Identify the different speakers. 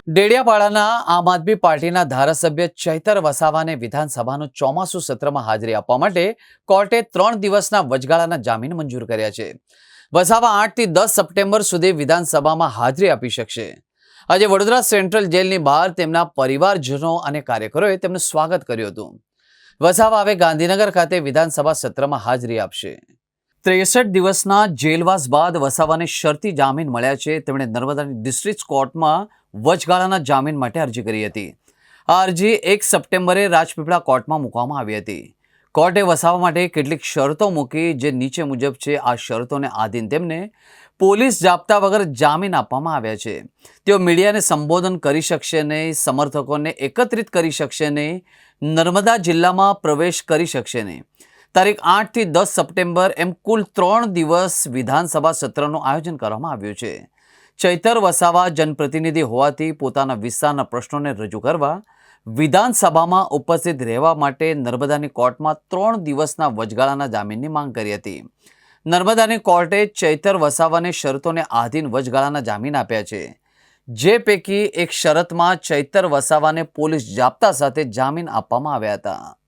Speaker 1: ડેડિયાપાડાના આમ આદમી પાર્ટીના ધારાસભ્ય ચૈતર વસાવાને વિધાનસભાનું ચોમાસું સત્રમાં હાજરી આપવા માટે કોર્ટે 3 દિવસના વચગાળાના જામીન મંજૂર કર્યા છે. વસાવા 8 થી 10 સપ્ટેમ્બર સુધી વિધાનસભામાં હાજરી આપી શકશે. આજે વડોદરા સેન્ટ્રલ જેલની બહાર તેમના પરિવારજનો અને કાર્યકરોએ તેમનું સ્વાગત કર્યું હતું. વસાવા હવે ગાંધીનગર ખાતે વિધાનસભા સત્રમાં હાજરી આપશે. 63 દિવસના જેલવાસ બાદ વસાવાને શરતી જામીન મળ્યા છે. તેમણે નર્મદાની ડિસ્ટ્રિક્ટ કોર્ટમાં વચગાળાના જામીન માટે અરજી કરી હતી. આ અરજી 1 સપ્ટેમ્બરે રાજપીપળા કોર્ટમાં મૂકવામાં આવી હતી. કોર્ટે વસાવા માટે કેટલીક શરતો મૂકી, જે નીચે મુજબ છે. આ શરતોને આધીન તેમને પોલીસ જાપ્તા વગર જામીન આપવામાં આવ્યા છે. તેઓ મીડિયાને સંબોધન કરી શકશે નહીં, સમર્થકોને એકત્રિત કરી શકશે નહીં, નર્મદા જિલ્લામાં પ્રવેશ કરી શકશે નહીં. તારીખ 8 થી 10 સપ્ટેમ્બર એમ કુલ 3 દિવસ વિધાનસભા સત્રનું આયોજન કરવામાં આવ્યું છે. ચૈતર વસાવા જનપ્રતિનિધિ હોવાથી પોતાના વિસ્તારના પ્રશ્નોને રજૂ કરવા વિધાનસભામાં ઉપસ્થિત રહેવા માટે નર્મદાની કોર્ટમાં 3 દિવસના વચગાળાના જામીનની માંગ કરી હતી. નર્મદાની કોર્ટે ચૈતર વસાવાને શરતોને આધીન વચગાળાના જામીન આપ્યા છે. જે પૈકી એક શરતમાં ચૈતર વસાવાને પોલીસ જાપ્તા સાથે જામીન આપવામાં આવ્યા હતા.